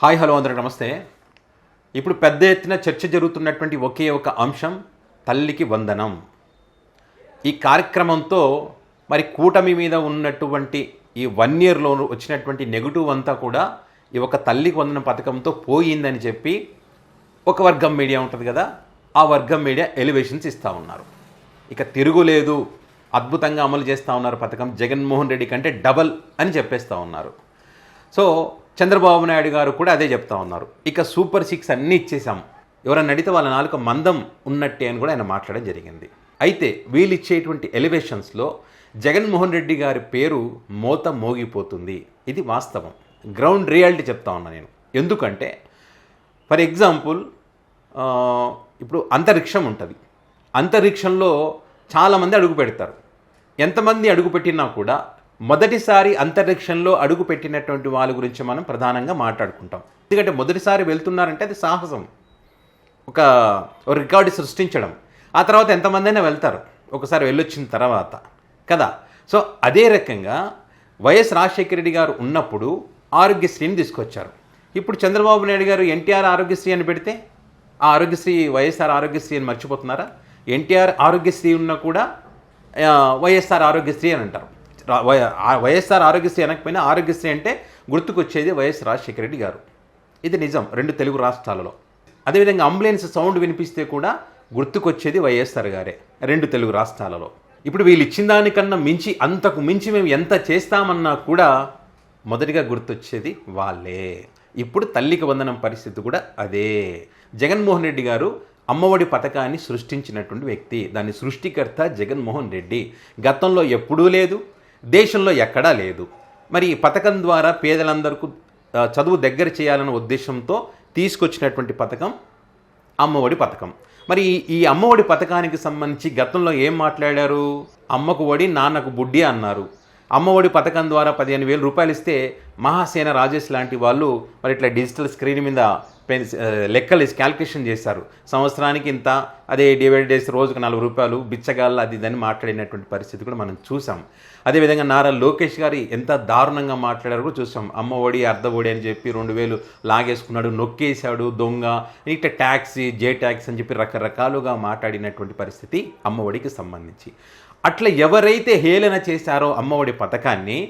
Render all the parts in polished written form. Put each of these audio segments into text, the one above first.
Hi hello అందరికీ నమస్తే. ఇప్పుడు పెద్ద ఎత్తున చర్చ జరుగుతున్నటువంటి ఒకే ఒక అంశం తల్లికి వందనం. ఈ కార్యక్రమంతో మరి కూటమి మీద ఉన్నటువంటి ఈ 1 ఇయర్లో వచ్చినటువంటి నెగిటివ్ అంతా కూడా ఈ ఒక తల్లికి వందనం పథకంతో పోయిందని చెప్పి ఒక వర్గం మీడియా ఉంటుంది కదా, ఆ వర్గం మీడియా ఎలివేషన్స్ ఇస్తూ ఉన్నారు. ఇక తిరుగులేదు, అద్భుతంగా అమలు చేస్తూ ఉన్నారు పథకం, జగన్మోహన్ రెడ్డి కంటే డబల్ అని చెప్పేస్తూ ఉన్నారు. సో చంద్రబాబు నాయుడు గారు కూడా అదే చెప్తా ఉన్నారు. ఇక సూపర్ 6 అన్నీ ఇచ్చేసాం, ఎవరన్నా అడిగితే వాళ్ళ నాలుక మందం ఉన్నట్టే అని కూడా ఆయన మాట్లాడడం జరిగింది. అయితే వీళ్ళు ఇచ్చేటువంటి ఎలివేషన్స్లో జగన్మోహన్ రెడ్డి గారి పేరు మోత మోగిపోతుంది. ఇది వాస్తవం, గ్రౌండ్ రియాలిటీ చెప్తా ఉన్నా నేను. ఎందుకంటే ఫర్ ఎగ్జాంపుల్ ఇప్పుడు అంతరిక్షం ఉంటుంది, అంతరిక్షంలో చాలామంది అడుగు పెడతారు. ఎంతమంది అడుగు పెట్టినా కూడా మొదటిసారి అంతరిక్షంలో అడుగు పెట్టినటువంటి వాళ్ళ గురించి మనం ప్రధానంగా మాట్లాడుకుంటాం. ఎందుకంటే మొదటిసారి వెళ్తున్నారంటే అది సాహసం, ఒక రికార్డు సృష్టించడం. ఆ తర్వాత ఎంతమంది అయినా వెళ్తారు ఒకసారి వెళ్ళొచ్చిన తర్వాత కదా. సో అదే రకంగా వైఎస్ రాజశేఖర రెడ్డి గారు ఉన్నప్పుడు ఆరోగ్యశ్రీని తీసుకొచ్చారు. ఇప్పుడు చంద్రబాబు నాయుడు గారు ఎన్టీఆర్ ఆరోగ్యశ్రీ అని పెడితే ఆ ఆరోగ్యశ్రీ వైఎస్ఆర్ ఆరోగ్యశ్రీ అని మర్చిపోతున్నారా? ఎన్టీఆర్ ఆరోగ్యశ్రీ ఉన్నా కూడా వైఎస్ఆర్ ఆరోగ్యశ్రీ అని అంటారు. వైఎస్ఆర్ ఆరోగ్యశ్రీ అనకపోయినా ఆరోగ్యశ్రీ అంటే గుర్తుకొచ్చేది వైఎస్ రాజశేఖర రెడ్డి గారు. ఇది నిజం 2 తెలుగు రాష్ట్రాలలో. అదేవిధంగా అంబులెన్స్ సౌండ్ వినిపిస్తే కూడా గుర్తుకొచ్చేది వైఎస్ఆర్ గారే 2 తెలుగు రాష్ట్రాలలో. ఇప్పుడు వీళ్ళు ఇచ్చిన దానికన్నా మించి, అంతకు మించి మేము ఎంత చేస్తామన్నా కూడా మొదటిగా గుర్తొచ్చేది వాళ్ళే. ఇప్పుడు తల్లికి వందనం పరిస్థితి కూడా అదే. జగన్మోహన్ రెడ్డి గారు అమ్మఒడి పథకాన్ని సృష్టించినటువంటి వ్యక్తి, దాని సృష్టికర్త జగన్మోహన్ రెడ్డి. గతంలో ఎప్పుడూ లేదు, దేశంలో ఎక్కడా లేదు. మరి ఈ పథకం ద్వారా పేదలందరికీ చదువు దగ్గర చేయాలన్న ఉద్దేశంతో తీసుకొచ్చినటువంటి పథకం అమ్మఒడి పథకం. మరి ఈ అమ్మఒడి పథకానికి సంబంధించి గతంలో ఏం మాట్లాడారు? అమ్మకు ఒడి నాన్నకు బుడ్డి అన్నారు. అమ్మఒడి పథకం ద్వారా 15,000 రూపాయలు ఇస్తే మహాసేన రాజేష్ లాంటి వాళ్ళు మరి ఇట్లా డిజిటల్ స్క్రీన్ మీద లెక్కలు క్యాల్కులేషన్ చేశారు. సంవత్సరానికి ఇంత, అదే డివైడ్ చేసి రోజుకు 4 రూపాయలు బిచ్చగాళ్ళు అది ఇదని మాట్లాడినటువంటి పరిస్థితి కూడా మనం చూసాం. అదేవిధంగా నారా లోకేష్ గారి ఎంత దారుణంగా మాట్లాడారు కూడా చూసాం. అమ్మ ఒడి అర్ధ ఒడి అని చెప్పి 2,000 లాగేసుకున్నాడు, నొక్కేశాడు, దొంగ, ఇట్లా ట్యాక్సీ జే ట్యాక్స్ అని చెప్పి రకరకాలుగా మాట్లాడినటువంటి పరిస్థితి అమ్మ ఒడికి సంబంధించి. అట్లా ఎవరైతే హేళన చేశారో అమ్మఒడి పథకాన్ని,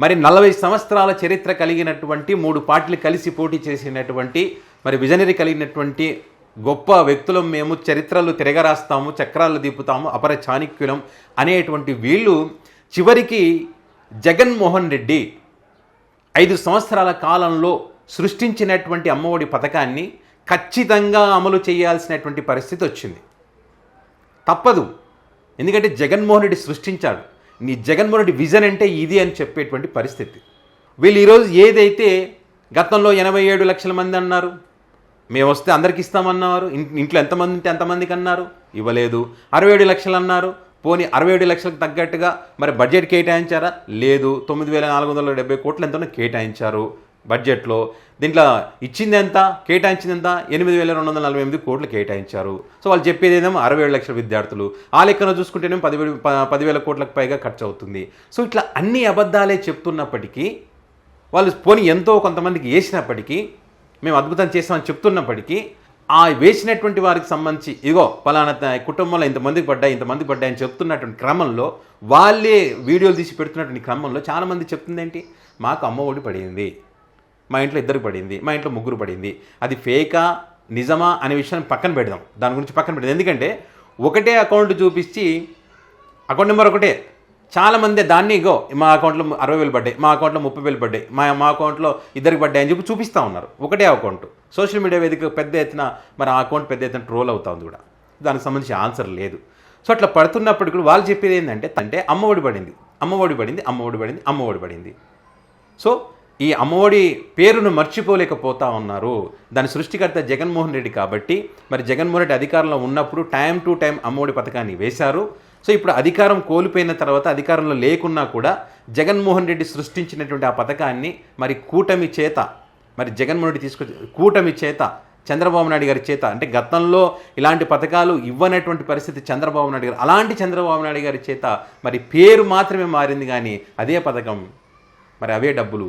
మరి 40 సంవత్సరాల చరిత్ర కలిగినటువంటి 3 పార్టీలు కలిసి పోటీ చేసినటువంటి మరి విజనరీ కలిగినటువంటి గొప్ప వ్యక్తులం మేము, చరిత్రలు తిరగరాస్తాము, చక్రాలు దిప్పుతాము, అపర చాణక్యులం అనేటువంటి వీళ్ళు చివరికి జగన్మోహన్ రెడ్డి 5 సంవత్సరాల కాలంలో సృష్టించినటువంటి అమ్మఒడి పథకాన్ని ఖచ్చితంగా అమలు చేయాల్సినటువంటి పరిస్థితి వచ్చింది. తప్పదు, ఎందుకంటే జగన్మోహన్ రెడ్డి సృష్టించాడు. నీ జగన్మోహన్ రెడ్డి విజన్ అంటే ఇది అని చెప్పేటువంటి పరిస్థితి. వీళ్ళు ఈరోజు ఏదైతే గతంలో 87 లక్షల మంది అన్నారు, మేము వస్తే అందరికి ఇస్తామన్నారు, ఇంట్లో ఎంతమంది ఉంటే ఎంతమందికి అన్నారు, ఇవ్వలేదు. 67 లక్షలు అన్నారు, పోనీ 67 లక్షలకు తగ్గట్టుగా మరి బడ్జెట్ కేటాయించారా? లేదు. 9,470 కోట్లు ఎంతనో కేటాయించారు బడ్జెట్లో. దీంట్లో ఇచ్చింది ఎంత, కేటాయించింది ఎంత? 8,248 కోట్లు కేటాయించారు. సో వాళ్ళు చెప్పేది ఏదేమో 67 లక్షల విద్యార్థులు, ఆ లెక్కన చూసుకుంటేనేమో 10,000 కోట్లకు పైగా ఖర్చు అవుతుంది. సో ఇట్లా అన్ని అబద్ధాలే చెప్తున్నప్పటికీ, వాళ్ళు పోనీ ఎంతో కొంతమందికి వేసినప్పటికీ, మేము అద్భుతం చేస్తామని చెప్తున్నప్పటికీ, ఆ వేసినటువంటి వారికి సంబంధించి ఇగో పలానా కుటుంబంలో ఇంతమందికి పడ్డాయి అని చెప్తున్నటువంటి క్రమంలో, వాళ్ళే వీడియోలు తీసి పెడుతున్నటువంటి క్రమంలో చాలామంది చెప్తుంది ఏంటి, మాకు అమ్మ ఒడి పడింది, మా ఇంట్లో 2 పడింది, మా ఇంట్లో 3 పడింది. అది ఫేకా నిజమా అనే విషయాన్ని పక్కన పెడదాం, దాని గురించి పక్కన పెడదాం. ఎందుకంటే ఒకటే అకౌంట్ చూపించి, అకౌంట్ నెంబర్ ఒకటే, చాలామంది దాన్ని ఇగో మా అకౌంట్లో 60,000 పడ్డాయి, మా అకౌంట్లో 30,000 పడ్డాయి, మా అకౌంట్లో 2 పడ్డాయి అని చెప్పి చూపిస్తూ ఉన్నారు. ఒకటే అకౌంట్. సోషల్ మీడియా వేదిక పెద్ద ఎత్తున మరి ఆ అకౌంట్ పెద్ద ఎత్తున ట్రోల్ అవుతా ఉంది కూడా, దానికి సంబంధించి ఆన్సర్ లేదు. సో అట్లా పడుతున్నప్పుడు కూడా వాళ్ళు చెప్పేది ఏంటంటే అమ్మఒడి పడింది, అమ్మఒడి పడింది, అమ్మఒడి పడింది, అమ్మఒడి పడింది. సో ఈ అమ్మఒడి పేరును మర్చిపోలేకపోతా ఉన్నారు. దాని సృష్టికర్త జగన్మోహన్ రెడ్డి కాబట్టి మరి జగన్మోహన్ రెడ్డి అధికారంలో ఉన్నప్పుడు టైం టు టైం అమ్మఒడి పథకాన్ని వేశారు. సో ఇప్పుడు అధికారం కోల్పోయిన తర్వాత, అధికారంలో లేకున్నా కూడా జగన్మోహన్ రెడ్డి సృష్టించినటువంటి ఆ పథకాన్ని మరి కూటమి చేత, మరి జగన్మోహన్ రెడ్డి తీసుకొచ్చి కూటమి చేత, చంద్రబాబు నాయుడు గారి చేత, అంటే గతంలో ఇలాంటి పథకాలు ఇవ్వనటువంటి పరిస్థితి చంద్రబాబు నాయుడు గారు, అలాంటి చంద్రబాబు నాయుడు గారి చేత మరి పేరు మాత్రమే మారింది, కానీ అదే పథకం, మరి అవే డబ్బులు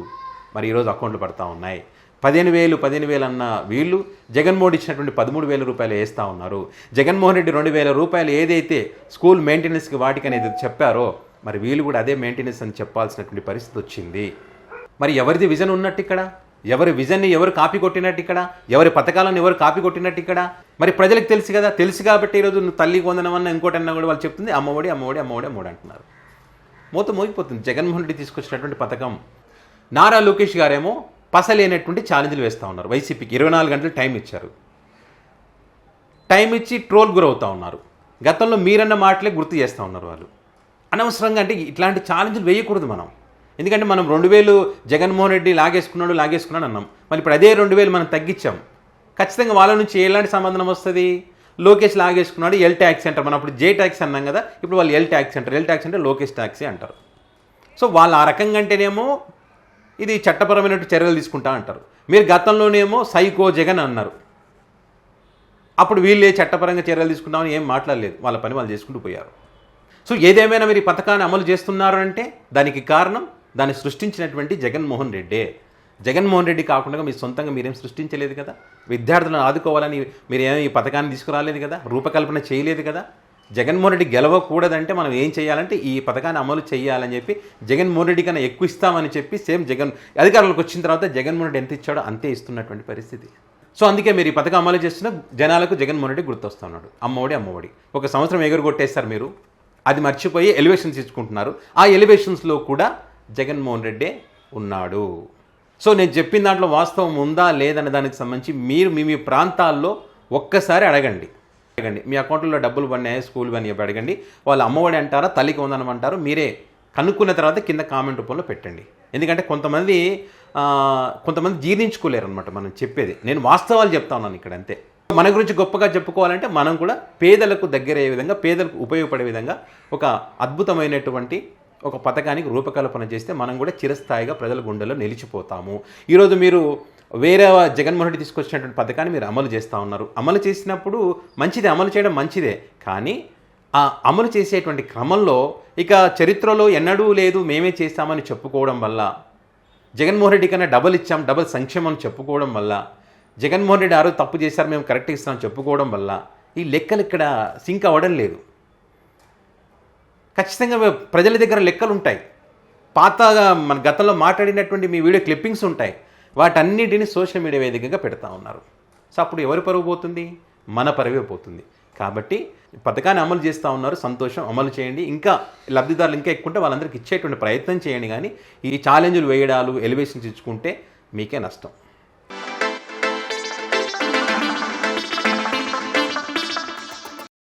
మరి ఈరోజు అకౌంట్లు పడతా ఉన్నాయి. 15,000 అన్న వీళ్ళు జగన్మోహన్ ఇచ్చినటువంటి 13,000 రూపాయలు వేస్తూ ఉన్నారు. జగన్మోహన్ రెడ్డి 2,000 రూపాయలు ఏదైతే స్కూల్ మెయింటెనెన్స్కి వాటికి అనేది చెప్పారో మరి వీళ్ళు కూడా అదే మెయింటెనెన్స్ అని చెప్పాల్సినటువంటి పరిస్థితి వచ్చింది. మరి ఎవరిది విజన్ ఉన్నట్టు ఇక్కడ? ఎవరి విజన్ని ఎవరు కాపీ కొట్టినట్టు ఇక్కడ? ఎవరి పథకాలను ఎవరు కాపీ కొట్టినట్టు ఇక్కడ? మరి ప్రజలకు తెలుసు కదా, తెలుసు కాబట్టి ఈరోజు నువ్వు తల్లికి వందనమన్నా ఇంకోటన్నా కూడా వాళ్ళు చెప్తుంది అమ్మఒడి అమ్మఒడి అమ్మఒడి అమ్మఒడి అంటున్నారు. మోగిపోతుంది. జగన్మోహన్ రెడ్డి తీసుకొచ్చినటువంటి పథకం. నారా లోకేష్ గారేమో పసలేనటువంటి ఛాలెంజ్లు వేస్తూ ఉన్నారు. వైసీపీకి 24 గంటలు టైం ఇచ్చారు. టైం ఇచ్చి ట్రోల్ గురవుతూ ఉన్నారు. గతంలో మీరన్న మాటలే గుర్తు చేస్తూ ఉన్నారు వాళ్ళు. అనవసరంగా అంటే ఇట్లాంటి ఛాలెంజ్లు వేయకూడదు మనం. ఎందుకంటే మనం 2,000 జగన్మోహన్ రెడ్డి లాగేసుకున్నాడు అన్నాం. మళ్ళీ ఇప్పుడు అదే 2,000 మనం తగ్గించాం. ఖచ్చితంగా వాళ్ళ నుంచి ఎలాంటి సంబంధం వస్తుంది? లోకేష్ లాగేసుకున్నాడు, ఎల్ ట్యాక్స్ అంటారు. మనం అప్పుడు జే ట్యాక్స్ అన్నాం కదా, ఇప్పుడు వాళ్ళు ఎల్ ట్యాక్స్ అంటారు. ఎల్ ట్యాక్స్ అంటే లోకేష్ ట్యాక్సే అంటారు. సో వాళ్ళు ఆ రకంగా అంటేనేమో ఇది చట్టపరమైన చర్యలు తీసుకుంటా అంటారు. మీరు గతంలోనేమో సైకో జగన్ అన్నారు. అప్పుడు వీళ్ళే చట్టపరంగా చర్యలు తీసుకుంటామని ఏం మాట్లాడలేదు. వాళ్ళ పని వాళ్ళు చేసుకుంటూ పోయారు. సో ఏదేమైనా మీరు ఈ పథకాన్ని అమలు చేస్తున్నారు అంటే దానికి కారణం దాన్ని సృష్టించినటువంటి జగన్మోహన్ రెడ్డే. జగన్మోహన్ రెడ్డి కాకుండా మీ సొంతంగా మీరేం సృష్టించలేదు కదా. విద్యార్థులను ఆదుకోవాలని మీరేమీ ఈ పథకాన్ని తీసుకురాలేదు కదా, రూపకల్పన చేయలేదు కదా. జగన్మోహన్ రెడ్డి గెలవకూడదంటే మనం ఏం చేయాలంటే ఈ పథకాన్ని అమలు చేయాలని చెప్పి జగన్మోహన్ రెడ్డి కన్నా ఎక్కువ ఇస్తామని చెప్పి సేమ్ అధికారంలోకి వచ్చిన తర్వాత జగన్మోహన్ రెడ్డి ఎంత ఇచ్చాడో అంతే ఇస్తున్నటువంటి పరిస్థితి. సో అందుకే మీరు ఈ పథకం అమలు చేస్తున్న జనాలకు జగన్మోహన్ రెడ్డి గుర్తొస్తున్నాడు. అమ్మఒడి ఒక సంవత్సరం ఎగురగొట్టేస్తారు మీరు, అది మర్చిపోయి ఎలివేషన్స్ ఇచ్చుకుంటున్నారు. ఆ ఎలివేషన్స్లో కూడా జగన్మోహన్ రెడ్డే ఉన్నాడు. సో నేను చెప్పిన దాంట్లో వాస్తవం ఉందా లేదనే దానికి సంబంధించి మీరు మీ ప్రాంతాల్లో ఒక్కసారి అడగండి. మీ అకౌంట్లో డబ్బులు పడినాయి, స్కూల్ పని అడగండి. వాళ్ళు అమ్మఒడి అంటారా, తల్లికి వందనం అంటారు, మీరే కనుక్కున్న తర్వాత కింద కామెంట్ రూపంలో పెట్టండి. ఎందుకంటే కొంతమంది జీర్ణించుకోలేరు అనమాట మనం చెప్పేది. నేను వాస్తవాలు చెప్తా ఉన్నాను ఇక్కడ అంతే. మన గురించి గొప్పగా చెప్పుకోవాలంటే మనం కూడా పేదలకు దగ్గరయ్యే విధంగా, పేదలకు ఉపయోగపడే విధంగా ఒక అద్భుతమైనటువంటి ఒక పథకానికి రూపకల్పన చేస్తే మనం కూడా చిరస్థాయిగా ప్రజల గుండెల్లో నిలిచిపోతాము. ఈరోజు మీరు వేరే జగన్మోహన్ రెడ్డి తీసుకొచ్చినటువంటి పథకాన్ని మీరు అమలు చేస్తూ ఉన్నారు. అమలు చేసినప్పుడు మంచిదే, అమలు చేయడం మంచిదే. కానీ ఆ అమలు చేసేటువంటి క్రమంలో ఇక చరిత్రలో ఎన్నడూ లేదు మేమే చేస్తామని చెప్పుకోవడం వల్ల, జగన్మోహన్ రెడ్డి కన్నా డబల్ ఇచ్చాం, డబల్ సంక్షేమం చెప్పుకోవడం వల్ల, జగన్మోహన్ రెడ్డి ఆరోజు తప్పు చేశారు మేము కరెక్ట్ ఇస్తామని చెప్పుకోవడం వల్ల ఈ లెక్కలు ఇక్కడ సింక్ అవ్వడం లేదు. ఖచ్చితంగా ప్రజల దగ్గర లెక్కలు ఉంటాయి. పాతగా మన గతంలో మాట్లాడినటువంటి మీ వీడియో క్లిప్పింగ్స్ ఉంటాయి. వాటన్నిటిని సోషల్ మీడియా వేదికగా పెడతా ఉన్నారు. సో అప్పుడు ఎవరి పరువు పోతుంది? మన పరువే పోతుంది. కాబట్టి పథకాన్ని అమలు చేస్తూ ఉన్నారు, సంతోషం, అమలు చేయండి. ఇంకా లబ్ధిదారులు ఇంకా ఎక్కువ ఉంటే వాళ్ళందరికీ ఇచ్చేటువంటి ప్రయత్నం చేయండి. కానీ ఈ ఛాలెంజ్లు వేయడాలు, ఎలివేషన్స్ ఇచ్చుకుంటే మీకే నష్టం.